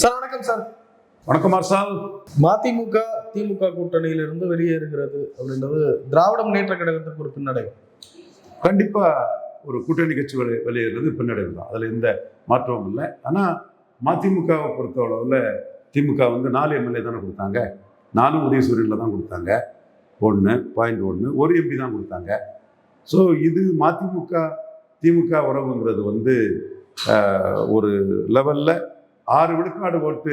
Sir வணக்கம் sir. வணக்கம் மார்சால். மதிமுக திமுக கூட்டணியிலிருந்து வெளியேறுகிறது அப்படின்றது திராவிட முன்னேற்ற கழகத்துக்கு ஒரு பின்னடைவு. கண்டிப்பா ஒரு கூட்டணி கட்சி வெளியேறது பின்னடைவு தான், அதுல எந்த மாற்றமும் இல்லை. ஆனா மதிமுகவை பொறுத்தளவுல திமுக வந்து 4 எம்எல்ஏ தானே கொடுத்தாங்க. 4 உதயசூரியனில் தான் கொடுத்தாங்க. 1.1 ஒரு எம்பி தான் கொடுத்தாங்க. ஸோ இது மதிமுக திமுக உறவுங்கிறது வந்து ஒரு லெவலில் 6 விழுக்காடு ஓட்டு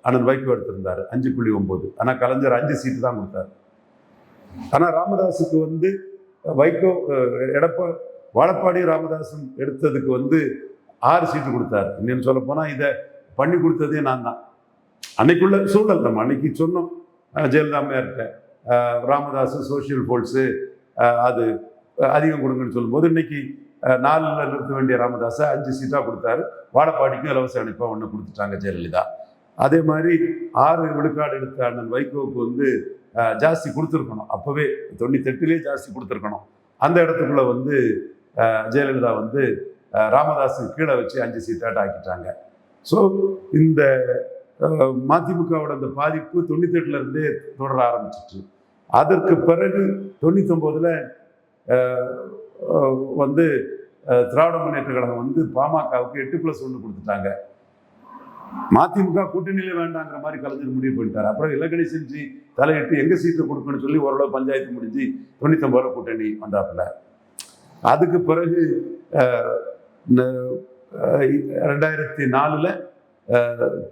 அண்ணன் வைகோ எடுத்திருந்தார், 5.9. ஆனால் கலைஞர் 5 சீட்டு தான் கொடுத்தார். ஆனால் ராமதாஸுக்கு வந்து வைகோ வாழப்பாடி ராமதாசன் எடுத்ததுக்கு வந்து 6 சீட்டு கொடுத்தாரு. இன்னும் சொல்ல போனால் இதை பண்ணி கொடுத்ததே நான் தான். அன்னைக்குள்ள சூழல் நம்ம அன்னைக்கு சொன்னோம், ஜெயலலிதா அம்மையார்கிட்ட ராமதாஸ் சோசியல் ஃபோல்ஸு அது அதிகம் கொடுங்கன்னு சொல்லும்போது இன்னைக்கு 4 நிறுத்த வேண்டிய ராமதாஸை 5 சீட்டாக கொடுத்தாரு. வாழப்பாடிக்கும் இலவச அனுப்பா 1 கொடுத்துட்டாங்க ஜெயலலிதா. அதே மாதிரி 6 விழுக்காடு எடுத்த அண்ணன் வைகோவுக்கு வந்து ஜாஸ்தி கொடுத்துருக்கணும். அப்போவே 98 ஜாஸ்தி கொடுத்துருக்கணும். அந்த இடத்துக்குள்ள வந்து ஜெயலலிதா வந்து ராமதாஸுக்கு கீழே வச்சு 5 சீட்டாக ஆக்கிட்டாங்க. ஸோ இந்த மதிமுகவோட அந்த பாதிப்பு 98 தொடர ஆரம்பிச்சிட்டு, அதற்கு பிறகு 99 வந்து திராவிட முன்னேற்ற கழகம் வந்து பாமகவுக்கு 8+1 கொடுத்துட்டாங்க. மதிமுக கூட்டணியில வேண்டாங்கிற மாதிரி கலைஞர் முடிவு பண்ணிட்டார். அப்புறம் இலக்கணி செஞ்சு தலையிட்டு எங்க சீட்டு கொடுக்கணும்னு சொல்லி ஓரளவு பஞ்சாயத்து முடிஞ்சு 99 கூட்டணி வந்தாப்புல. அதுக்கு பிறகு 2004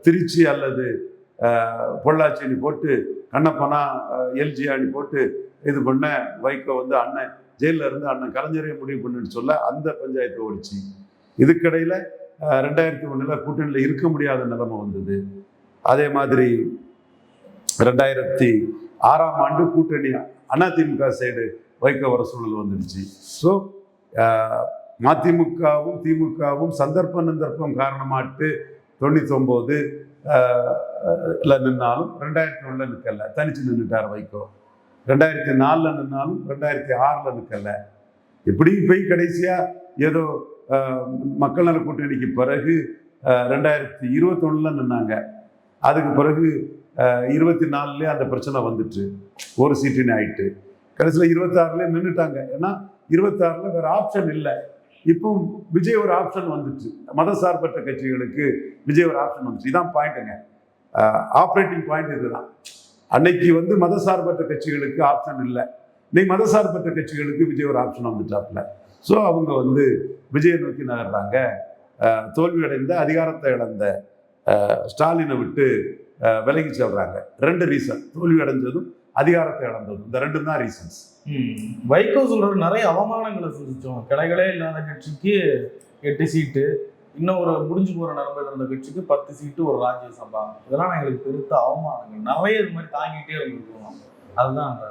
திருச்சி அல்லது பொள்ளாச்சி அணி போட்டு கண்ணப்பனா எல்ஜி அணி போட்டு இது பண்ண வைகோ வந்து அண்ணன் ஜெயிலில் இருந்து அண்ணன் கலைஞரே முடிவு பண்ணுன்னு சொல்ல அந்த பஞ்சாயத்தை ஓடிச்சு. இதுக்கிடையில் 2001 கூட்டணியில் இருக்க முடியாத நிலைமை வந்தது. அதே மாதிரி 2006 கூட்டணி அதிமுக சைடு வைகோ வர சூழல் வந்துடுச்சு. ஸோ மதிமுகவும் திமுகவும் சந்தர்ப்பம் காரணமாட்டு 99 நின்னாலும் 2001 நிற்கல, தனிச்சு நின்றுட்டார் வைகோ. 2004 நின்னாலும் 2006 நிற்கல. இப்படி போய் கடைசியா ஏதோ மக்கள் நல கூட்டணிக்கு பிறகு 2021 நின்னாங்க. அதுக்கு பிறகு 24 அந்த பிரச்சனை வந்துட்டு ஒரு சீட்டுன்னு ஆயிட்டு கடைசியில் 26 நின்றுட்டாங்க. ஏன்னா 26 வேற ஆப்ஷன் இல்லை. இப்போ விஜய் ஒரு ஆப்ஷன் வந்துச்சு, மதசார்பற்ற கட்சிகளுக்கு விஜய் ஒரு ஆப்ஷன் வந்துச்சு. இதான் பாயிண்ட்டுங்க, ஆப்ரேட்டிங் பாயிண்ட் இதுதான். அன்னைக்கு வந்து மதசார்பற்ற கட்சிகளுக்கு ஆப்ஷன் இல்லை, இன்னைக்கு மதசார்பற்ற கட்சிகளுக்கு விஜய் ஒரு ஆப்ஷன் வந்துட்டாப்புல. ஸோ அவங்க வந்து விஜயை நோக்கி நகர்றாங்க. தோல்வியடைந்த அதிகாரத்தை இழந்த ஸ்டாலினை விட்டு விலகி செல்றாங்க. 2 ரீசன், தோல்வி அடைஞ்சதும் அதிகாரத்தை இழந்ததும், இந்த 2 தான் ரீசன்ஸ். வைகோ சொல்றது நிறைய அவமானங்களை செஞ்சிச்சோம். கிளைகளே இல்லாத கட்சிக்கு 8 சீட்டு, இன்னும் ஒரு முடிஞ்சு போற நிலைமையில இருந்த கட்சிக்கு 10 சீட்டு, ஒரு ராஜ்யசபா. இதெல்லாம் எங்களுக்கு பெருத்த அவமானங்கள். நிறைய இது மாதிரி தாங்கிட்டே இருந்திருக்கோம். அதுதான் அந்த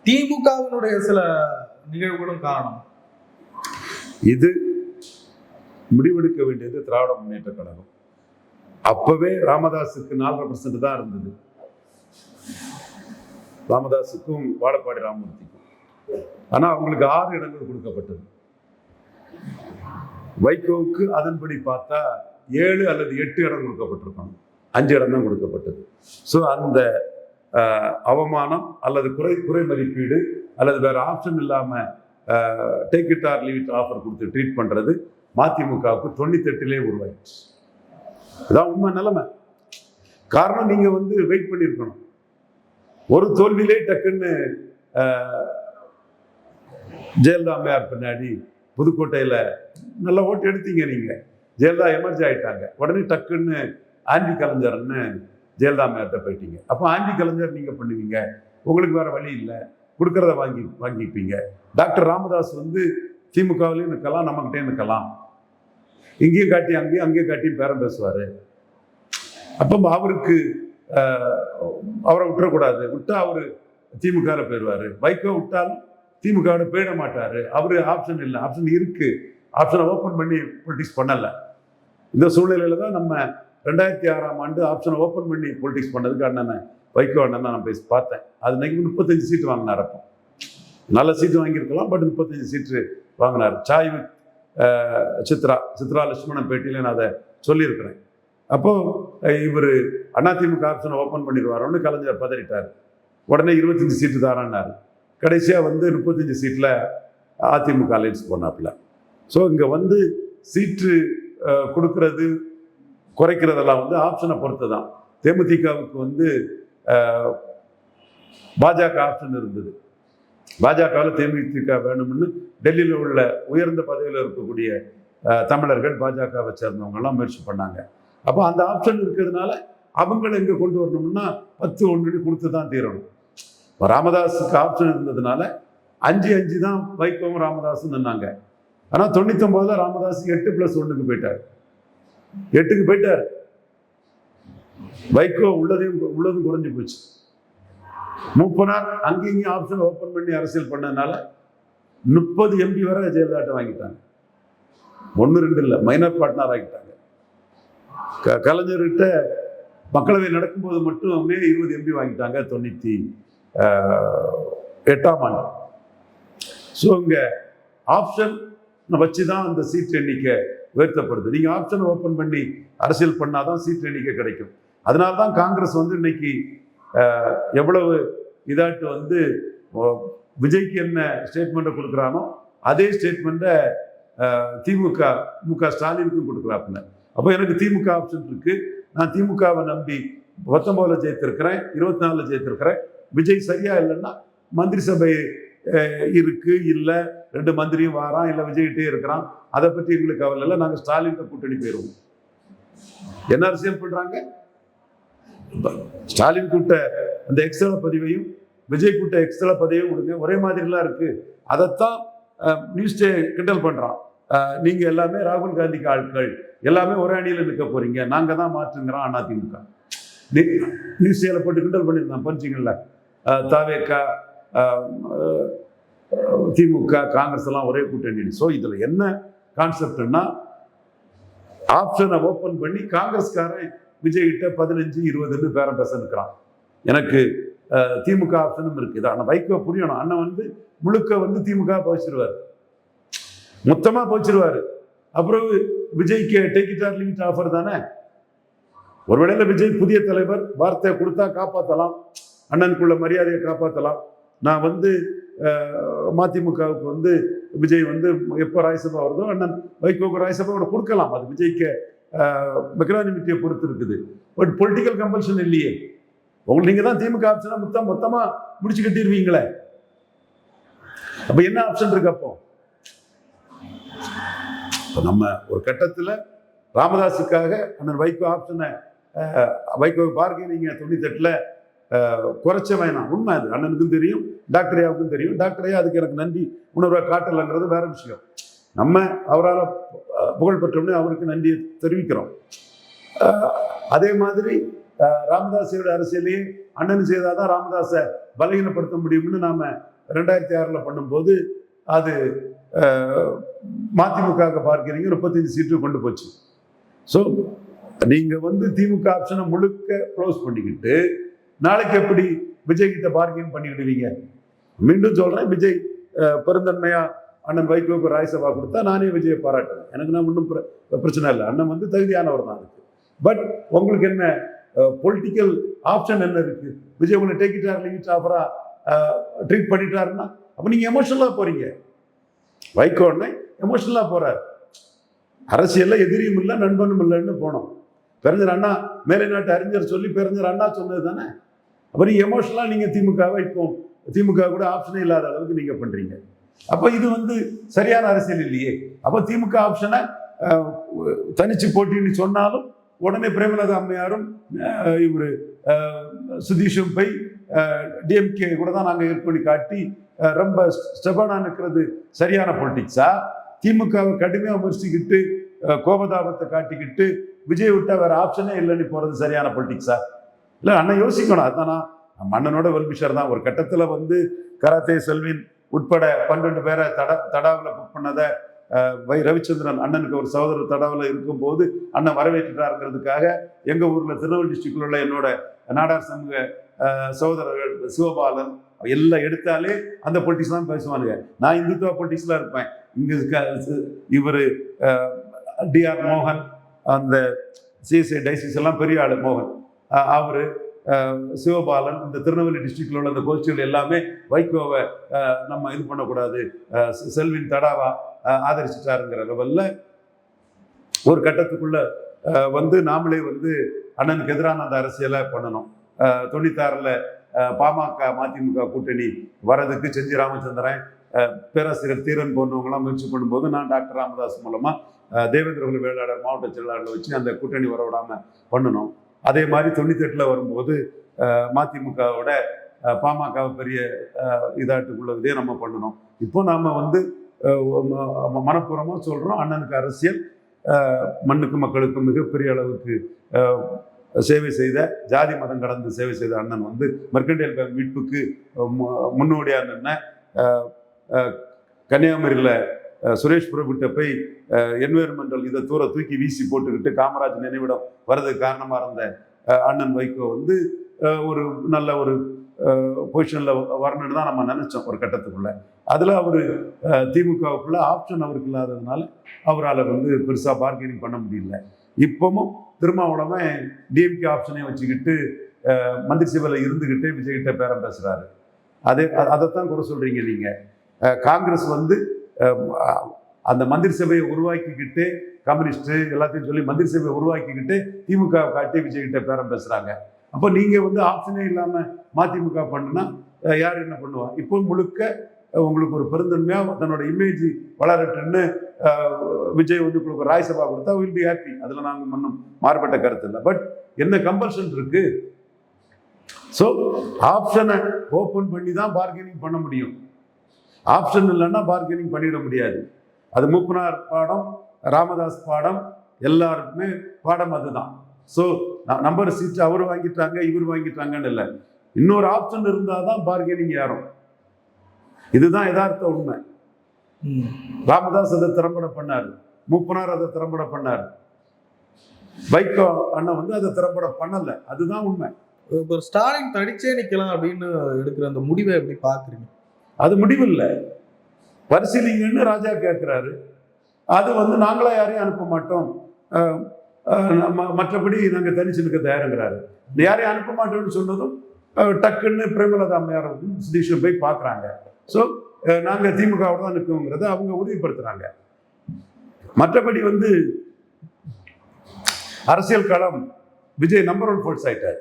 திமுகவினுடைய சில நிகழ்வுகளும் காரணம். இது முடிவெடுக்க வேண்டியது திராவிட முன்னேற்ற கழகம். அப்பவே ராமதாஸுக்கு 4% தான் இருந்தது, ராமதாஸுக்கும் வாழப்பாடி ராமமூர்த்திக்கும். ஆனா அவங்களுக்கு 6 இடங்கள் கொடுக்கப்பட்டது. வைகோவுக்கு அதன்படி பார்த்தா 7 அல்லது 8 இடம் கொடுக்கப்பட்டிருக்கணும், 5 இடம் தான் கொடுக்கப்பட்டது. ஸோ அந்த அவமானம் அல்லது குறை மதிப்பீடு அல்லது வேற ஆப்ஷன் இல்லாம take it or leave it offer கொடுத்து ட்ரீட் பண்றது மதிமுகவுக்கு 98 உருவாயிடுச்சு. இதான் உண்மை நிலைமை. காரணம், நீங்க வந்து வெயிட் பண்ணியிருக்கணும். ஒரு தோல்வியிலே டக்குன்னு ஜெயலலிதா அம்மையார் பின்னாடி புதுக்கோட்டையில நல்ல ஓட்டு எடுத்தீங்க நீங்க, ஜெயலலிதா எமர்ஜி ஆயிட்டாங்க. உடனே டக்குன்னு ஆண்டி கலைஞர்னு ஜெயலலிதா அம்மையார்கிட்ட போயிட்டீங்க. அப்போ ஆண்டி கலைஞர் நீங்க பண்ணுவீங்க, உங்களுக்கு வேற வழி இல்லை, கொடுக்கறத வாங்கிப்பீங்க. டாக்டர் ராமதாஸ் வந்து திமுகவிலையும் நிற்கலாம், நம்மகிட்டே நிற்கலாம், இங்கேயும் காட்டி அங்கேயும் காட்டி பேரம் பேசுவாரு. அப்போ அவருக்கு அவரை விட்டுறக்கூடாது, விட்டா அவரு திமுக போயிடுவாரு. வைகோ விட்டால் திமுக போயிட மாட்டாரு. அவரு ஆப்ஷன் இல்லை, ஆப்ஷன் இருக்கு, ஆப்ஷனை ஓப்பன் பண்ணி பொலிட்டிக்ஸ் பண்ணல. இந்த சூழ்நிலையில தான் நம்ம 2006 ஆப்ஷனை ஓப்பன் பண்ணி பொலிட்டிக்ஸ் பண்ணதுக்கு அண்ணன் வைகோ அண்ணன் தான் நான் பேசி பார்த்தேன். அது இன்னைக்கு 35 சீட்டு வாங்கினார். அப்போ நல்ல சீட்டு வாங்கியிருக்கலாம், பட் 35 சீட்டு வாங்கினார். சாய் வித் சித்ரா லட்சுமணன் பேட்டியில நான் அதை சொல்லியிருக்கிறேன். அப்போ இவர் அதிமுக ஆப்ஷனை ஓப்பன் பண்ணிடுவாரோன்னு கலைஞர் பதறிட்டார். உடனே 25 சீட்டு தாரான்னாரு. கடைசியாக வந்து 35 சீட்டில் அதிமுக அலைன்ஸ் போனாப்புல. ஸோ இங்கே வந்து சீட்டு கொடுக்கறது குறைக்கிறதெல்லாம் வந்து ஆப்ஷனை பொறுத்து தான். தேமுதிகவுக்கு வந்து பாஜக ஆப்ஷன் இருந்தது. பாஜகவில் தேமுதிக வேணும்னு டெல்லியில் உள்ள உயர்ந்த பதவியில் இருக்கக்கூடிய தமிழர்கள் பாஜகவை சேர்ந்தவங்கெல்லாம் முயற்சி பண்ணாங்க. அப்போ அந்த ஆப்ஷன் இருக்கிறதுனால அவங்களை எங்கே கொண்டு வரணும்னா 10-1 கொடுத்து தான் தீரணும். இப்போ ராமதாஸுக்கு ஆப்ஷன் இருந்ததுனால 5-5 தான் வைகோவும் ராமதாஸும் நின்னாங்க. ஆனால் 99 ராமதாஸ் 8+1 போயிட்டார். 8க்கு போயிட்டார். வைகோ உள்ளதும் குறைஞ்சு போச்சு. மூப்பனார் அங்கேயும் ஆப்ஷன் ஓப்பன் பண்ணி அரசியல் பண்ணதுனால 30 MP வரை ஜெயலலிதாட்ட வாங்கிட்டாங்க. 1-2 இல்லை, மைனர் பார்ட்னர் ஆகிட்டாங்க. கலைஞர்கிட்ட மக்களவை நடக்கும்போது மட்டும் 20 MP வாங்கிட்டாங்க 98ஆம் ஆண்டு. ஸோ இங்கே ஆப்ஷன் வச்சு தான் அந்த சீட் எண்ணிக்கை உயர்த்தப்படுது. நீங்கள் ஆப்ஷன் ஓப்பன் பண்ணி அரசியல் பண்ணாதான் சீட் எண்ணிக்கை கிடைக்கும். அதனால தான் காங்கிரஸ் வந்து இன்னைக்கு எவ்வளவு இதாட்டு வந்து விஜய்க்கு என்ன ஸ்டேட்மெண்ட்டை கொடுக்குறானோ அதே ஸ்டேட்மெண்ட்டை மு க ஸ்டாலினுக்கும் கொடுக்குறாப்புல. அப்போ எனக்கு திமுக ஆப்ஷன் இருக்கு. நான் திமுகவை நம்பி 19 ஜெயித்திருக்கிறேன், 24 ஜெயித்திருக்கிறேன். விஜய் சரியா இல்லைன்னா மந்திரி சபை இருக்கு, இல்லை 2 மந்திரியும் வாரான், இல்லை விஜய்கிட்டே இருக்கிறான், அதை பற்றி எங்களுக்கு கவலை இல்லை, நாங்கள் ஸ்டாலின் கூட்டணி போயிடுவோம். என்ன அரசியல் பண்றாங்க? ஸ்டாலின் கூட்ட அந்த எக்ஸ்தல பதிவையும் விஜய் கூட்ட எக்ஸ்தல பதிவையும் கொடுங்க, ஒரே மாதிரிலாம் இருக்கு. அதைத்தான் நியூஸ் கிண்டல் பண்றான். நீங்க எல்லாமே ராகுல் காந்திக்கு ஆட்கள், எல்லாமே ஒரே அணியில் நிற்க போறீங்க, நாங்க தான் மாற்றுங்கிறான் அதிமுக. நியூஸ் போட்டு கிண்டல் பண்ணியிருந்தான் பஞ்சிங்கல்ல. தாவேகா, திமுக, காங்கிரஸ் எல்லாம் ஒரே கூட்டணி. ஸோ இதுல என்ன கான்செப்ட்னா, ஆப்ஷனை ஓப்பன் பண்ணி காங்கிரஸ்காரன் விஜய் கிட்ட 15-20 பேரம் பேச நிற்கிறான். எனக்கு திமுக ஆப்ஷனும் இருக்குது. ஆனால் வைகோ புரியணும், அண்ணன் வந்து முழுக்க வந்து திமுக போச்சிருவார், மொத்தமா போச்சிருவாரு. அப்புறம் விஜய்க்கு take it or leave it offer தானே. ஒருவேளை விஜய் புதிய தலைவர் வார்த்தை கொடுத்தா காப்பாற்றலாம், அண்ணனுக்குள்ள மரியாதையை காப்பாற்றலாம். நான் வந்து மதிமுகவுக்கு வந்து விஜய் வந்து எப்போ ராஜ்யசபா வருதோ அண்ணன் வைகோக்கு ராஜ்யசபாவோட கொடுக்கலாம். அது விஜய்க்கு மெக்னானிமிட்டியை பொறுத்து இருக்குது. பட் பொலிட்டிக்கல் கம்பல்ஷன் இல்லையே. உங்களுக்கு நீங்க தான் திமுக ஆப்ஷனை மொத்தமா முடிச்சு கட்டிடுவீங்களே. அப்ப என்ன ஆப்ஷன் இருக்கு? அப்போ நம்ம ஒரு கட்டத்தில் ராமதாஸுக்காக அண்ணன் வைகோ ஆப்ஷனை வைகோ பார்கெனிங் 98 குறைச்ச வேணாம். உண்மை அது அண்ணனுக்கும் தெரியும், டாக்டர் ஐயாவுக்கும் தெரியும். டாக்டர் ஐயா அதுக்கு எனக்கு நன்றி உணர்வை காட்டலைங்கிறது வேற விஷயம். நம்ம அவரால் புகழ் பெற்றோம்னு அவருக்கு நன்றியை தெரிவிக்கிறோம். அதே மாதிரி ராமதாஸோட அரசியலையே அண்ணன் செய்தாதான் ராமதாஸை பலகீனப்படுத்த முடியும்னு நாம 2006 பண்ணும்போது அது மதிமுக பார்க்கிறீங்க 35 சீட்டு கொண்டு போச்சு. ஸோ நீங்க வந்து திமுக ஆப்ஷனை முழுக்க க்ளோஸ் பண்ணிக்கிட்டு நாளைக்கு எப்படி விஜய் கிட்ட பார்கெயின் பண்ணிக்கிடுவீங்க? மீண்டும் சொல்றேன், விஜய் பெருந்தன்மையா அண்ணன் வைகோக்கு ராஜ்யசபா கொடுத்தா நானே விஜயை பாராட்டுறேன். எனக்கு நான் ஒன்றும் பிரச்சனை இல்லை, அண்ணன் வந்து தகுதியானவர் தான் இருக்கு. பட் உங்களுக்கு என்ன பொலிட்டிக்கல் ஆப்ஷன் என்ன இருக்கு? விஜய் உங்களை take it or leave it ஆஃபரா ட்ரீட் பண்ணிட்டாருன்னா அப்போ நீங்க எமோஷனலா போறீங்க. வைகோன்னு எமோஷனலா போறாரு. அரசியல்ல எதிரியும் இல்லை நண்பனும் இல்லைன்னு போனோம். பெருஞ்சர் அண்ணா மேலை நாட்டு அறிஞர் சொல்லி பெருஞ்சர் அண்ணா சொன்னது தானே. அப்புறம் எமோஷனலா நீங்க திமுகவை இப்போ திமுக கூட ஆப்ஷனே இல்லாத அளவுக்கு நீங்க பண்றீங்க. அப்ப இது வந்து சரியான அரசியல் இல்லையே. அப்ப திமுக ஆப்ஷனை தனிச்சு போட்டின்னு சொன்னாலும் உடனே பிரேமலதா அம்மையாரும் இவரு சுதீஷும் போய் டிஎம்கே கூட தான் நாங்கள் ஏற்படுத்தி காட்டி ரொம்ப ஸ்டெபனா நிற்கிறது சரியான பொலிட்டிக்ஸா? திமுகவை கடுமையாக விமர்சிக்கிட்டு கோபதாபத்தை காட்டிக்கிட்டு விஜய் விட்டா வேற ஆப்ஷனே இல்லைன்னு போறது சரியான பொலிட்டிக்ஸா? இல்லை, அண்ணன் யோசிக்கணும். அதான் அண்ணனோட வெல்பிஷர் தான். ஒரு கட்டத்தில் வந்து கராத்தே செல்வின் உட்பட 12 பேரை தடாவில் புக் பண்ணதை ரவிச்சந்திரன் அண்ணனுக்கு ஒரு சகோதரர் தடாவில் இருக்கும்போது அண்ணன் வரவேற்றாருங்கிறதுக்காக எங்க ஊர்ல திருநெல்வேலி டிஸ்ட்ரிக்ட்ல உள்ள என்னோட நாடார் சமூக சகோதரர்கள் சிவபாலன் எல்லாம் எடுத்தாலே அந்த பொலிட்டிக்ஸ் தான் பேசுவானுங்க. நான் இந்துத்துவ பொலிட்டிக்ஸ்ல இருப்பேன். இங்க இவர் டிஆர் மோகன், அந்த சிஎஸ்ஐ டைசிஸ் எல்லாம் பெரிய ஆளு மோகன், அவரு சிவபாலன், இந்த திருநெல்வேலி டிஸ்ட்ரிக்ட்ல உள்ள அந்த கோஷ்டிகள் எல்லாமே வைகோவை நம்ம இது பண்ணக்கூடாது, செல்வின் தடாவா ஆதரிச்சிட்டாருங்கிற லெவல்ல ஒரு கட்டத்துக்குள்ள வந்து நாமளே வந்து அண்ணனுக்கு எதிரான அந்த அரசியலை பண்ணணும். 96ல் பாமக மதிமுக கூட்டணி வரதுக்கு செஞ்சி ராமச்சந்திரன், பேராசிரியர் தீரன் போன்றவங்களாம் முயற்சி பண்ணும்போது நான் டாக்டர் ராமதாஸ் மூலமா தேவேந்திர குல வேளாளர் மாவட்ட செயலாளர்களை வச்சு அந்த கூட்டணி வர விடாம பண்ணணும். அதே மாதிரி 98ல் வரும்போது மதிமுகவோட பாமக பெரிய இதாட்டுக்குள்ளதே நம்ம பண்ணணும். இப்போ நாம வந்து மனப்பூர்வமா சொல்றோம், அண்ணனுக்கு அரசியல் மண்ணுக்கு மக்களுக்கும் மிகப்பெரிய அளவுக்கு சேவை செய்த, ஜாதி மதம் கடந்து சேவை செய்த அண்ணன் வந்து மெர்கண்டைல் பேங்க் மீட்புக்கு முன்னோடியாக நின்ன, கன்னியாகுமரியில் சுரேஷ் பிரபுட்ட போய் என்வைரன்மெண்டல் இதை தூக்கி வீசி போட்டுக்கிட்டு காமராஜ் நினைவிடம் வர்றதுக்கு காரணமாக இருந்த அண்ணன் வைகோ வந்து ஒரு நல்ல ஒரு பொசிஷனில் வரணுன்னு தான் நம்ம நினச்சோம் ஒரு கட்டத்துக்குள்ள. அதில் அவர் திமுகவுக்குள்ள ஆப்ஷன் அவருக்கு இல்லாததுனால அவரால் வந்து பெருசாக பார்கெனிங் பண்ண முடியல. இப்போவும் திருமாவளவன் டிஎம்கே ஆப்ஷனையும் வச்சுக்கிட்டு மந்திரி சபையில் இருந்துக்கிட்டு விஜய்கிட்ட பேரம் பேசுகிறாரு. அதைத்தான் கூட சொல்கிறீங்க நீங்கள். காங்கிரஸ் வந்து அந்த மந்திரி சபையை உருவாக்கிக்கிட்டு, கம்யூனிஸ்ட்டு எல்லாத்தையும் சொல்லி மந்திரி சபையை உருவாக்கிக்கிட்டு திமுக காட்டி விஜய்கிட்ட பேரம் பேசுகிறாங்க. அப்போ நீங்கள் வந்து ஆப்ஷனே இல்லாமல் மதிமுக பண்ணுனா யார் என்ன பண்ணுவா? இப்போ முழுக்க உங்களுக்கு ஒரு பெருந்தன்மையாக தன்னோட இமேஜ் வளரட்டுன்னு விஜய் வந்து உங்களுக்கு ராஜ்யசபா கொடுத்தா வில் பி ஹாப்பி. அதில் நாங்கள் மன்னும் மாறுபட்ட கருத்து இல்லை. பட் என்ன கம்பல்ஷன் இருக்கு? ஸோ ஆப்ஷனை ஓப்பன் பண்ணி தான் பார்கெனிங் பண்ண முடியும். ஆப்ஷன் இல்லைன்னா பார்கெனிங் பண்ணிட முடியாது. அது மூப்பனார் பாடம், ராமதாஸ் பாடம், எல்லாருக்குமே பாடம் அதுதான். ஸோ நம்பர் சீட் அவர் வாங்கிட்டாங்க இவர் வாங்கிட்டாங்கன்னு இல்லை, இன்னொரு ஆப்ஷன் இருந்தால் தான் பார்கெனிங் யாரும். இதுதான் யதார்த்த உண்மை. ராமதாஸ் அதை திறம்பட பண்ணார், மூப்பனார் அதை திறம்பட பண்ணார், வைகோ அண்ணன் வந்து அதை திறம்பட பண்ணலை. அதுதான் உண்மை. இப்போ ஸ்டாலின் தடிச்சே நிற்கலாம் அப்படின்னு எடுக்கிற அந்த முடிவை எப்படி பார்க்குறீங்க? அது முடிவில்லை, பரிசீலிங்கன்னு ராஜா கேட்குறாரு. அது வந்து நாங்களா யாரையும் அனுப்ப மாட்டோம், மற்றபடி நாங்கள் தனிச்சு நிற்க தயாருங்கிறாரு. யாரையும் அனுப்ப மாட்டோம்னு சொன்னதும் டக்குன்னு பிரேமலதா அம்மையார் சுதீஷன் போய் பார்க்குறாங்க. ஸோ நாங்கள் திமுகவோட தான் நிற்கோங்கிறத அவங்க உறுதிப்படுத்துகிறாங்க. மற்றபடி வந்து அரசியல் களம் விஜய் நம்பர் 1 ஃபோர்ஸ் ஆயிட்டார்.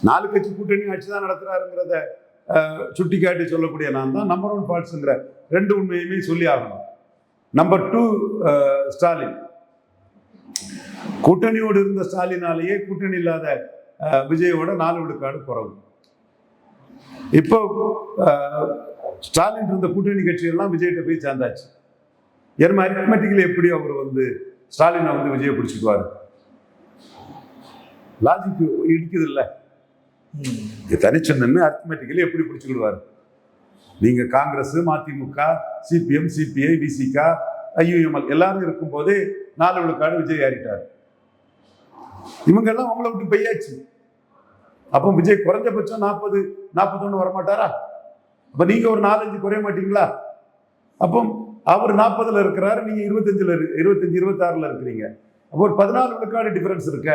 4 கட்சி கூட்டணி ஆட்சி தான் நடத்துறாருங்கிறத சுட்டி காட்டி சொல்லக்கூடிய நான் தான் நம்பர் 1 ஃபால்ட்ஸுங்கிற 2 உண்மையுமே சொல்லி ஆகணும். நம்பர் 2 ஸ்டாலின். கூட்டணியோடு இருந்த ஸ்டாலினாலேயே கூட்டணி இல்லாத விஜயோட 4 விழுக்காடு குறவு. இப்போ ஸ்டாலின் இருந்த கூட்டணி கட்சிகள்லாம் விஜய்கிட்ட போய் சேர்ந்தாச்சு. ஏன்னா அரித்மெட்டிக்கலி எப்படி அவர் வந்து ஸ்டாலினை வந்து விஜயை பிடிச்சிக்குவாரு? லாஜிக் இடிக்குது இல்லை? தனிச்சு நின்று அரித்மெட்டிக்கலி எப்படி பிடிச்சிக்கிடுவார்? நீங்க காங்கிரஸ், மதிமுக, சிபிஎம், சிபிஐ, விசிகா, ஐயுஎம்எல் எல்லாரும் இருக்கும் போதே 4 விழுக்காடு விஜய் ஏறிட்டார். இவங்கெல்லாம் அவங்கள விட்டு பெய்யாச்சு. அப்போ விஜய் குறைஞ்சபட்சம் 40-41 வரமாட்டாரா? அப்ப நீங்க ஒரு 4-5 குறைய மாட்டீங்களா? அப்போ அவர் 40ல் இருக்கிறாரு, நீங்க 25-26ல் இருக்கிறீங்க. அப்போ ஒரு 14 விழுக்காடு டிஃபரன்ஸ் இருக்க.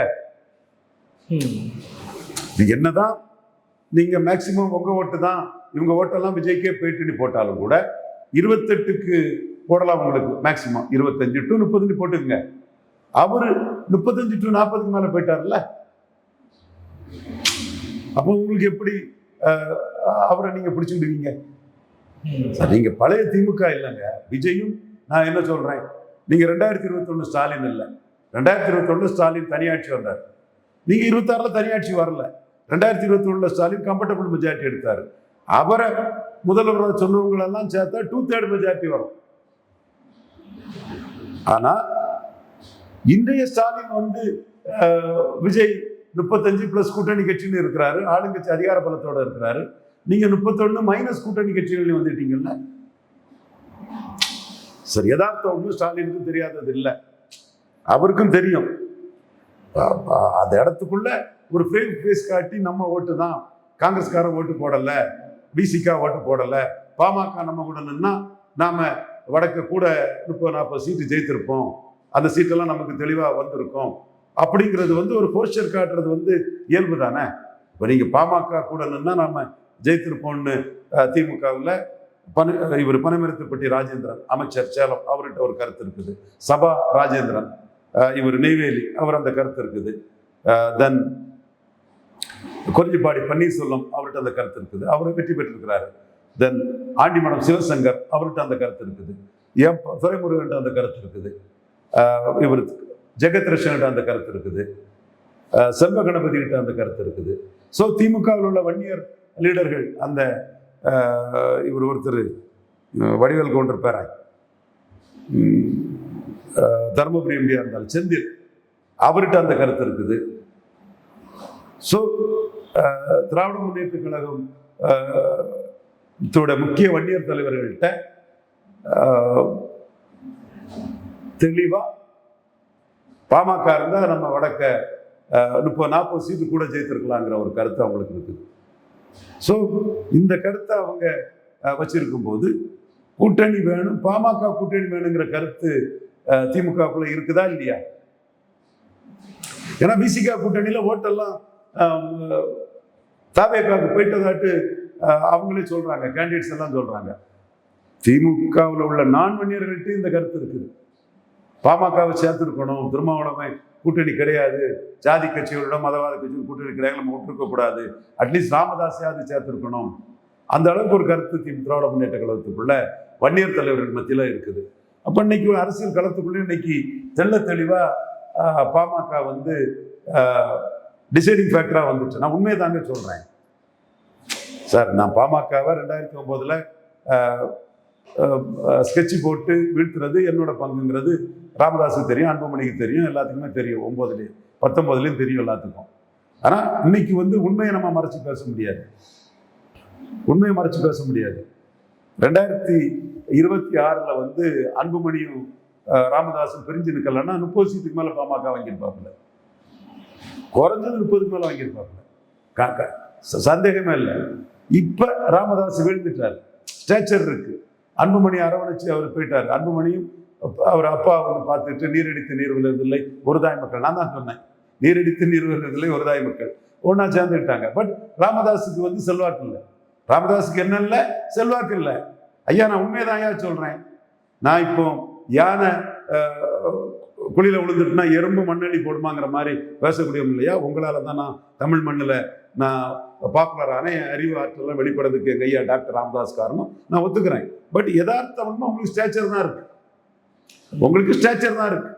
என்னதான் நீங்க மேக்சிமம் உங்க ஓட்டு தான், இவங்க ஓட்டெல்லாம் விஜய்க்கே போயிட்டு போட்டாலும் கூட 28க்கு போடலாம் உங்களுக்கு. மேக்சிமம் 25 to 30 போட்டுக்குங்க. அவரு 35 to 40க்கு மேல போயிட்டார்ல. அப்போ உங்களுக்கு எப்படி அவரை நீங்க பிடிச்சுடுவீங்க? நீங்க பழைய திமுக இல்லைங்க. விஜயும் நான் என்ன சொல்றேன், நீங்க 2021 ஸ்டாலின் இல்லை. 2021 ஸ்டாலின் தனியாட்சி வந்தார். நீங்க 26ல தனியாட்சி வரல. 2021 ஸ்டாலின் கம்ஃபர்டபுள் மெஜாரிட்டி எடுத்தாரு. அவரை முதல்வர் சொன்னவங்களெல்லாம் சேர்த்தா 2/3 மெஜாரிட்டி வரும். ஆனா இன்றைய ஸ்டாலின் வந்து விஜய் 35 பிளஸ் கூட்டணி கட்சின்னு இருக்கிறாரு, ஆளுங்கட்சி அதிகார பலத்தோட இருக்கிறாரு. நீங்க 31 மைனஸ் கூட்டணி கட்சிகள் வந்துட்டீங்கல்ல. சரி, யதார்த்தம் ஒன்றும் ஸ்டாலினுக்கும் தெரியாதது இல்லை, அவருக்கும் தெரியும். அந்த இடத்துக்குள்ள ஒரு ஃப்ரேம் ஃபேஸ் காட்டி நம்ம ஓட்டு தான், காங்கிரஸ்காரன் ஓட்டு போடல, பிசிகா ஓட்டு போடல, பாமக நம்ம கூட நின்னா நாம வடக்கு கூட 30-40 சீட்டு ஜெயித்திருப்போம் அந்த சீட்டெல்லாம் நமக்கு தெளிவாக வந்திருக்கும் அப்படிங்கிறது வந்து ஒரு போஸ்டர் காட்டுறது வந்து இயல்பு தானே. இப்போ நீங்கள் பாமக கூட நின்னா நம்ம ஜெயித்திருப்போம்னு திமுகவில் இவர் பனைமரத்துப்பட்டி ராஜேந்திரன் அமைச்சர் சேலம் அவர்கிட்ட ஒரு கருத்து இருக்குது. சபா ராஜேந்திரன் இவர் நெய்வேலி அவர் அந்த கருத்து இருக்குது. தென் குறிஞ்சிப்பாடி பன்னீர்செல்வம் அவர்கிட்ட அந்த கருத்து இருக்குது, அவர் வெற்றி பெற்றிருக்கிறாரு. தென் ஆண்டிமடம் சிவசங்கர் அவர்கிட்ட அந்த கருத்து இருக்குது. எம் துரைமுருகன்ட்ட அந்த கருத்து இருக்குது. இவர் ஜெகத் ரஷன்கிட்ட அந்த கருத்து இருக்குது. செல்வ கணபதி கிட்ட அந்த கருத்து இருக்குது. ஸோ திமுகவில் உள்ள வன்னியர் லீடர்கள் அந்த இவர் ஒருத்தர் வடிவேல் கவுண்டர் பேராய் தர்மபுரி எம்பியா இருந்தாலும் செந்தில் அவர்கிட்ட அந்த கருத்து இருக்குது. ஸோ திராவிட முன்னேற்ற கழகம் முக்கிய வன்னியர் தலைவர்கள்ட்ட தெளிவா பாமக இருந்தா நம்ம வடக்க 30-40 சீட்டு கூட ஜெயித்திருக்கலாங்கிற ஒரு கருத்து அவங்களுக்கு இருக்குது. ஸோ இந்த கருத்தை அவங்க வச்சிருக்கும் போது கூட்டணி வேணும், பாமக கூட்டணி வேணுங்கிற கருத்து திமுகக்குள்ள இருக்குதா இல்லையா? ஏன்னா விசிகா கூட்டணியில ஓட்டெல்லாம் தாவேக்காவுக்கு போயிட்டதாட்டு அவங்களே சொல்றாங்க, கேண்டிடேட்ஸ் எல்லாம் சொல்றாங்க. திமுகவில் உள்ள நான் வன்னியர்கள்ட்ட இந்த கருத்து இருக்குது. பாமகவை சேர்த்துருக்கணும், திருமாவளவன் கூட்டணி கிடையாது, ஜாதி கட்சிகளோட மதவாத கட்சிகள் கூட்டணி கிடையாது, நம்ம விட்டுருக்கக்கூடாது, அட்லீஸ்ட் ராமதாஸையாவது சேர்த்துருக்கணும். அந்த அளவுக்கு ஒரு கருத்து திராவிட முன்னேற்ற கழகத்துக்குள்ள வன்னியர் தலைவர்கள் மத்தியில் இருக்குது. அப்போ இன்னைக்கு அரசியல் களத்துக்குள்ளே இன்னைக்கு தெள்ள தெளிவா பாமக வந்து டிசைடிங் ஃபேக்டரா வந்துச்சு. நான் உண்மையை தாங்க சொல்றேன் சார். நான் பாமகவை 2009 ஸ்கெட்சு போட்டு வீழ்த்துறது என்னோட பங்குங்கிறது ராமதாஸுக்கு தெரியும், அன்புமணிக்கு தெரியும், எல்லாத்துக்குமே தெரியும். 19லயும் தெரியும் எல்லாத்துக்கும். ஆனா இன்னைக்கு வந்து உண்மையை நம்ம மறைச்சு பேச முடியாது, உண்மையை மறைச்சு பேச முடியாது. 2026 வந்து அன்புமணியும் ராமதாஸும் பிரிஞ்சு நிற்கலன்னா 30 சீட்டுக்கு மேல பாமக வாங்கியிருப்பாப்புல, குறைஞ்சது 30க்கு மேல வாங்கியிருப்பாப்புல, சந்தேகமே இல்லை. இப்ப ராமதாஸ் வீழ்ந்துட்டார், ஸ்டேச்சர் இருக்கு. அன்புமணி அரவணைச்சு அவர் போயிட்டார். அன்புமணியும் அவர் அப்பா வந்து பார்த்துட்டு நீரடித்து நீர் விழுவதில்லை ஒரு தாய் மக்கள், நான் தான் சொன்னேன், நீரடித்து நீர் விழுவதில்லை ஒரு தாய் மக்கள் ஒன்னா சேர்ந்துக்கிட்டாங்க. பட் ராமதாஸுக்கு வந்து செல்வாக்கு இல்லை. ராமதாஸுக்கு என்ன இல்லை? செல்வாக்கு இல்லை. ஐயா நான் உண்மையதான் ஐயா சொல்றேன். நான் இப்போ யானை குழியில விழுந்துட்டுனா எறும்பு மண்ணெளி போடுமாங்கிற மாதிரி பேசக்கூடியவங்க இல்லையா? உங்களால தான் நான் தமிழ் மண்ணில் நான் பாப்புலரான அறிவு ஆற்றலாம் வெளிப்படுறதுக்கு எங்க ஐயா டாக்டர் ராமதாஸ் காரணம், நான் ஒத்துக்கிறேன். பட் யதார்த்தம் உங்களுக்கு ஸ்டேச்சர் தான் இருக்கு, உங்களுக்கு ஸ்டேச்சர் தான் இருக்கு.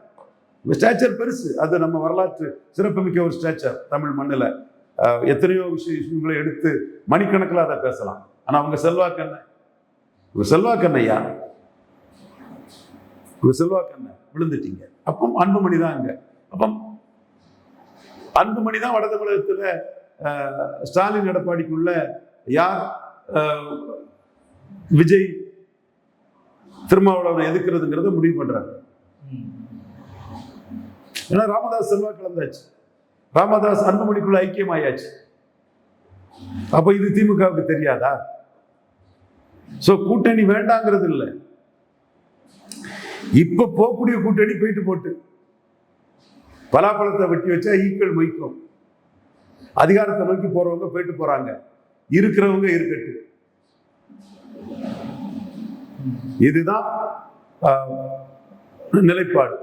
உங்க ஸ்டேச்சர் பெருசு, அது நம்ம வரலாற்று சிறப்புமிக்க ஒரு ஸ்டேச்சர். தமிழ் மண்ணில் எத்தனையோ விஷயங்களை எடுத்து மணிக்கணக்கில் அதை பேசலாம். ஆனா அவங்க செல்வாக்கு என்ன? உங்க செல்வாக்கு என்னையா? உங்க செல்வாக்கு என்ன? விழுந்துட்டீங்க. அப்போ அன்புமணி தான் இங்க. அப்போ அன்புமணி தான் வட தமிழகத்துல ஸ்டாலின் எடப்பாடிக்குள்ள யார் விஜய் திருமாவளவனை எதிர்க்கிறதுங்கிறத முடிவு பண்றாங்க. ஏன்னா ராமதாஸ் செல்வாக்கு இழந்தாச்சு, ராமதாஸ் அன்புமணிக்குள்ள ஐக்கியமாயாச்சு. அப்ப இது திமுகவுக்கு தெரியாதா? சோ கூட்டணி வேண்டாங்கிறது இல்லை. இப்ப போகக்கூடிய கூட்டணி போயிட்டு போட்டு பலாப்பழத்தை வெட்டி வச்சா ஈக்கள் மொய்க்கும். அதிகாரத்தை நோக்கி போறவங்க போயிட்டு போறாங்க, இருக்கிறவங்க இருக்கட்டு. இதுதான் நிலைப்பாடு.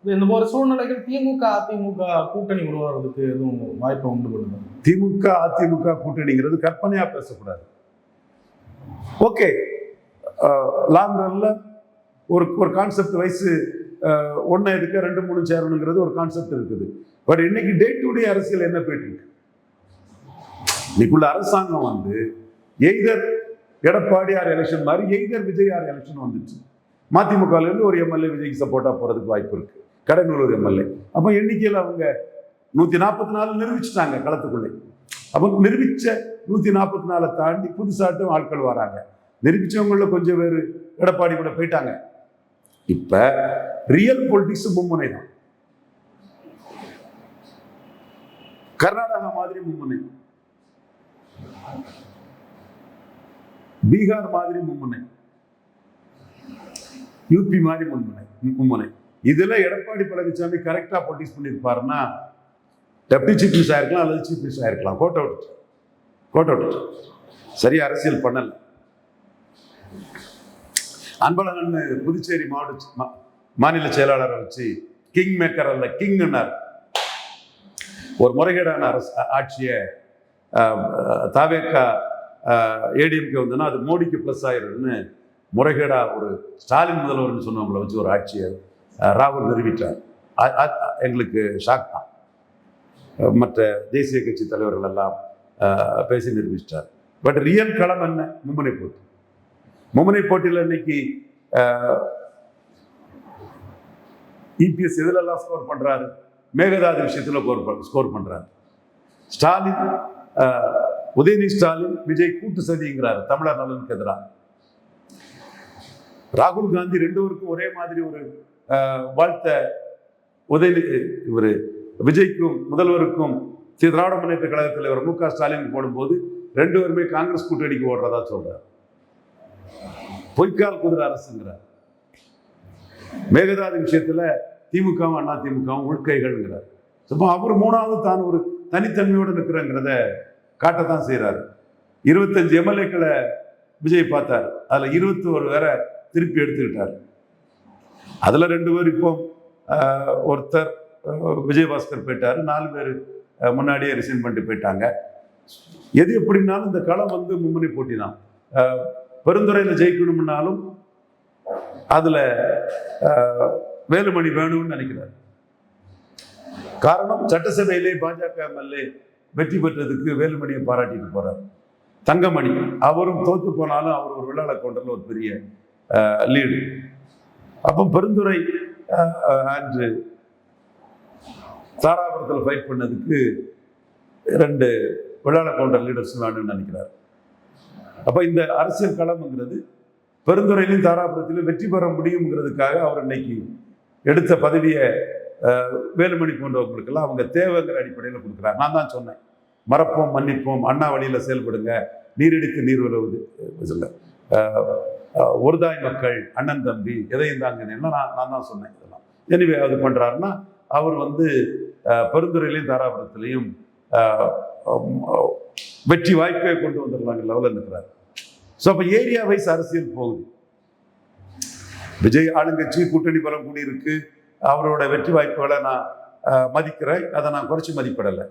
இந்த மாதிரி சூழ்நிலைகள் திமுக அதிமுக கூட்டணி உருவாகிறதுக்கு எதுவும் வாய்ப்பை உண்டு பண்ணுது? திமுக அதிமுக கூட்டணிங்கிறது கற்பனையா பேசக்கூடாது. ஓகே, லாங் ரன்ல ஒரு கான்செப்ட் வயசு ஒன்னு இருக்க 2-3 சேரணுங்கிறது ஒரு கான்செப்ட் இருக்குது. பட் இன்னைக்கு டே டு டே அரசியல் என்ன போயிட்டு இருக்கு? இன்னைக்குள்ள அரசாங்கம் வந்து எய்தர் எடப்பாடியார் எலெக்ஷன் மாதிரி எய்தர் விஜயார் எலெக்ஷன் வந்துச்சு. மதிமுகல இருந்து ஒரு எம்எல்ஏ விஜய்க்கு சப்போர்ட்டா போறதுக்கு வாய்ப்பு இருக்கு, கடலூர் எம்எல்ஏ. அப்ப எண்ணிக்கையில் அவங்க 144 நிரூபிச்சுட்டாங்க களத்துக்குள்ளே. அப்போ நிரூபிச்ச 144 தாண்டி புதுசாட்டும் ஆட்கள் வராங்க. நிரூபிச்சவங்கள கொஞ்சம் பேர் எடப்பாடி கூட போயிட்டாங்க. இப்ப ரியல் பொலிட்டிக்ஸ் மும்முனை தான். கர்நாடகா மாதிரி மும்முனை, பீகார் மாதிரி மும்முனை, யூபி மாதிரி மும்முனை. இதுல எடப்பாடி பழனிசாமி கரெக்டா பொலிட்டிக்ஸ் பண்ணியிருப்பாருன்னா டெப்டி சீஃப் மினிஸ்டர் ஆயிருக்கலாம் அல்லது சீஃப் மினிஸ்டர் ஆயிருக்கலாம். கோட் அவுட் சரியா அரசியல் பண்ணல. அன்பழகன் புதுச்சேரி மாநில செயலாளரை வச்சு கிங் மேக்கர் அல்ல கிங்னார். ஒரு முறைகேடான ஆட்சியை தாவேக்கா ஏடிஎம்கே வந்துன்னா அது மோடிக்கு பிளஸ் ஆயிரும்னு முறைகேடா ஒரு ஸ்டாலின் முதல்வர்னு சொன்னவங்களை வச்சு ஒரு ஆட்சியை ராகுல் நிறுவிட்டார். எங்களுக்கு ஷாக் தான். மற்ற தேசிய கட்சி தலைவர்கள் எல்லாம் பேசி நிரூபிச்சிட்டார். பட் ரியல் களம் என்ன? மும்முனை போட்டியில் இன்னைக்கு இபிஎஸ் எதுலெல்லாம் ஸ்கோர் பண்றாரு? மேகதாது விஷயத்தில் ஸ்கோர் பண்றாரு. ஸ்டாலின் உதயநிதி ஸ்டாலின் விஜய் கூட்டு சதிங்கிறார் தமிழர் நலனுக்கு எதிராக. ராகுல் காந்தி ரெண்டு பேருக்கும் ஒரே மாதிரி ஒரு வாழ்த்த உதயநிதி இவர் விஜய்க்கும் முதல்வருக்கும் திராவிட முன்னேற்ற கழக தலைவர் மு க ஸ்டாலின் போடும்போது ரெண்டு பேருமே காங்கிரஸ் கூட்டணிக்கு ஓடுறதா சொல்றார். பொய்க்கால் குதிரை அரசுங்கிறார். மேகதாது விஷயத்துல திமுகவும் அண்ணா திமுகவும் உள்கைகள்ங்கிறார். அவர் மூணாவது தான் ஒரு தனித்தன்மையோடு நிற்கிறங்கிறத காட்டத்தான் செய்யறாரு. 25 எம்எல்ஏக்களை விஜய் பார்த்தார். அதுல 21 வேற திருப்பி எடுத்துக்கிட்டார். அதுல 2 பேர் இப்போ ஒருத்தர் விஜயபாஸ்கர் போயிட்டாரு. 4 பேர் முன்னாடியே ரிசைன் பண்ணிட்டு போயிட்டாங்க. எது எப்படின்னாலும் இந்த களம் மும்முனை போட்டி தான். பெருந்துறையில் ஜெயிக்கணும்னாலும் அதுல வேலுமணி வேணும்னு நினைக்கிறார். காரணம் சட்டசபையிலே பாஜக எம்எல்ஏ வெற்றி பெற்றதுக்கு வேலுமணியை பாராட்டிட்டு போறார். தங்கமணி அவரும் தோத்து போனாலும் அவர் ஒரு விழால கொண்டல ஒரு பெரிய லீடு. அப்போ பெருந்துறை அன்று தாராபுரத்தில் ஃபைட் பண்ணதுக்கு 2 விழால கவுண்டர் லீடர்ஸ் வேணும்னு நினைக்கிறார். அப்போ இந்த அரசியல் களம்ங்கிறது பெருந்துறையிலும் தாராபுரத்திலும் வெற்றி பெற முடியுங்கிறதுக்காக அவர் இன்னைக்கு எடுத்த பதவியை வேலுமணி போன்றவங்களுக்கெல்லாம் அவங்க தேவைங்கிற அடிப்படையில் கொடுக்குறாரு. நான் தான் சொன்னேன், மறப்போம் மன்னிப்போம், அண்ணா வழியில் செயல்படுங்க, நீரடித்து நீர் விளைவுது இல்லை, ஒருதாய் மக்கள், அண்ணன் தம்பி, எதையும் தாங்கன்னா நான் தான் சொன்னேன். இதெல்லாம் எனிவே அது பண்ணுறாருன்னா அவர் பெருந்துறையிலையும் தாராபுரத்திலையும் வெற்றி வாய்ப்பை கொண்டு வந்துடலாங்க லெவலில் இருக்கிறார். ஸோ அப்போ ஏரியா வைஸ் அரசியல் போகுது. விஜய் ஆளுங்கட்சி கூட்டணி பலம் கூடி இருக்கு. அவரோட வெற்றி வாய்ப்புகளை நான் மதிக்கிறேன், அதை நான் குறைச்சி மதிப்பிடலை.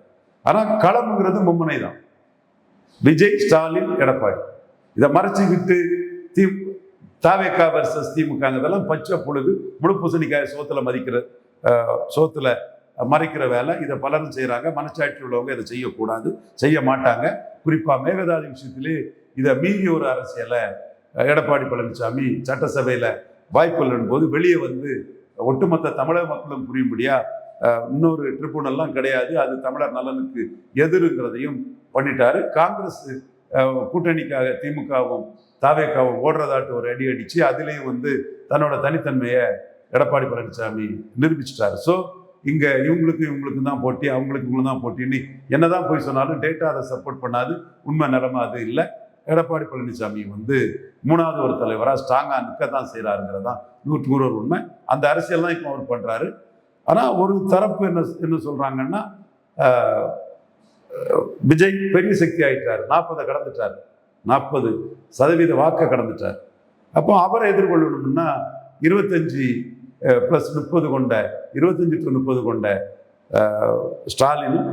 ஆனால் களம்ங்கிறது மும்முனை தான். விஜய், ஸ்டாலின், எடப்பாடி இதை மறைச்சிக்கிட்டு தாவேக்கா வர்சஸ் திமுகங்கிறதெல்லாம் பச்சை பொழுது முழு பூசணிக்காய் சோத்துல மறைக்கிற வேலை. இதை பலரும் செய்கிறாங்க. மனச்சாட்சி உள்ளவங்க இதை செய்யக்கூடாது, செய்ய மாட்டாங்க. குறிப்பாக மேகதாது விஷயத்திலே இதை மீறி ஒரு அரசியலை எடப்பாடி பழனிசாமி சட்டசபையில் வாய்ப்புகள் போது வெளியே ஒட்டுமொத்த தமிழக மக்களும் புரியும்படியா இன்னொரு ட்ரிபுனல்லாம் கிடையாது, அது தமிழர் நலனுக்கு எதிர்ங்கிறதையும் பண்ணிட்டாரு. காங்கிரஸ் கூட்டணிக்காக திமுகவும் தாவேக்காவும் ஓடுறதாட்டு ஒரு அடி அடிச்சு அதுலேயும் தன்னோட தனித்தன்மையை எடப்பாடி பழனிசாமி நிரூபிச்சிட்டாரு. ஸோ இங்கே இவங்களுக்கும் தான் போட்டி, அவங்களுக்கு தான் போட்டின்னு என்னதான் போய் சொன்னாலும் டேட்டா அதை சப்போர்ட் பண்ணாது. உண்மை நிலைமை அது இல்லை. எடப்பாடி பழனிசாமி 3வது ஒரு தலைவராக ஸ்ட்ராங்காக நிற்க தான் செய்கிறாருங்கிறது தான் 100% ஒரு உண்மை. அந்த அரசியல் தான் இப்போ அவர் பண்ணுறாரு. ஆனால் ஒரு தரப்பு என்ன சொல்கிறாங்கன்னா, விஜய் பெரிய சக்தி ஆகிட்டார், 40 கடந்துட்டார், 40% வாக்கை கடந்துட்டார். அப்போ அவரை எதிர்கொள்ளணும்னா 25+30 கொண்ட 25-30 கொண்ட ஸ்டாலினும்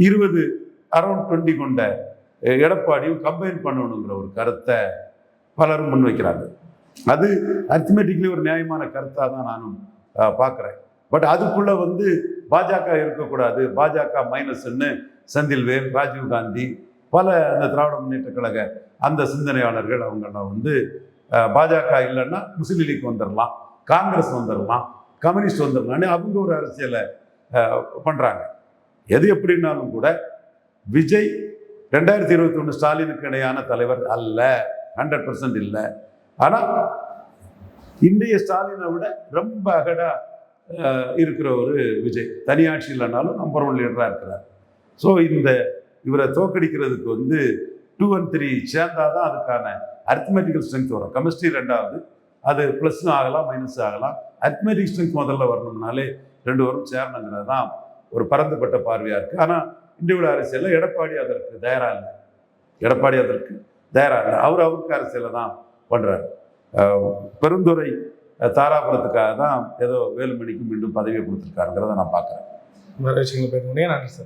20 அரௌண்ட் 20 கொண்ட எடப்பாடியும் கம்பைன் பண்ணணுங்கிற ஒரு கருத்தை பலரும் முன்வைக்கிறாங்க. அது அரித்மெட்டிக்லி ஒரு நியாயமான கருத்தாக தான் நானும் பார்க்குறேன். பட் அதுக்குள்ள பாஜக இருக்கக்கூடாது, பாஜக மைனஸ்ன்னு செந்தில்வேல், ராஜீவ்காந்தி, பல அந்த திராவிட முன்னேற்ற கழக அந்த சிந்தனையாளர்கள் அவங்கெல்லாம் பாஜக இல்லைன்னா முஸ்லீம் லீக் வந்துடலாம், காங்கிரஸ் வந்துடலாம், கம்யூனிஸ்ட் வந்துடலான்னு அவங்க ஒரு அரசியலை பண்ணுறாங்க. எது எப்படின்னாலும் கூட விஜய் 2021 ஸ்டாலினுக்கு இணையான தலைவர் அல்ல, 100% இல்லை. ஆனால் இன்றைய ஸ்டாலினை விட ரொம்ப அகடா இருக்கிற ஒரு விஜய் தனியாட்சி இல்லைனாலும் நம்பர் 1 லீடராக இருக்கிறார். ஸோ இவரை தோக்கடிக்கிறதுக்கு 2 and 3 சேர்ந்தாதான் அதுக்கான அரித்மெட்டிக்கல் ஸ்ட்ரென்த் வரும். கெமிஸ்ட்ரி 2வது, அது ப்ளஸ்ஸும் ஆகலாம் மைனஸும் ஆகலாம். அர்த்மெட்டிக் ஸ்ட்ரென்த் முதல்ல வரணும்னாலே 2 வரும் சேரணுங்கிறது தான் ஒரு பரந்துபட்ட பார்வையாக இருக்குது. ஆனால் இண்டிவிஜுவல் அரசியலில் எடப்பாடி அதற்கு தயாராக இல்லை. அவருக்கு அரசியலில் தான் பண்ணுறாரு. பெருந்துறை தாராபுரத்துக்காக தான் ஏதோ வேலுமணிக்கு மீண்டும் பதவியை கொடுத்துருக்காருங்கிறத நான் பார்க்குறேன். நிறைய விஷயங்கள் பேச முடியும். நன்றி சார்.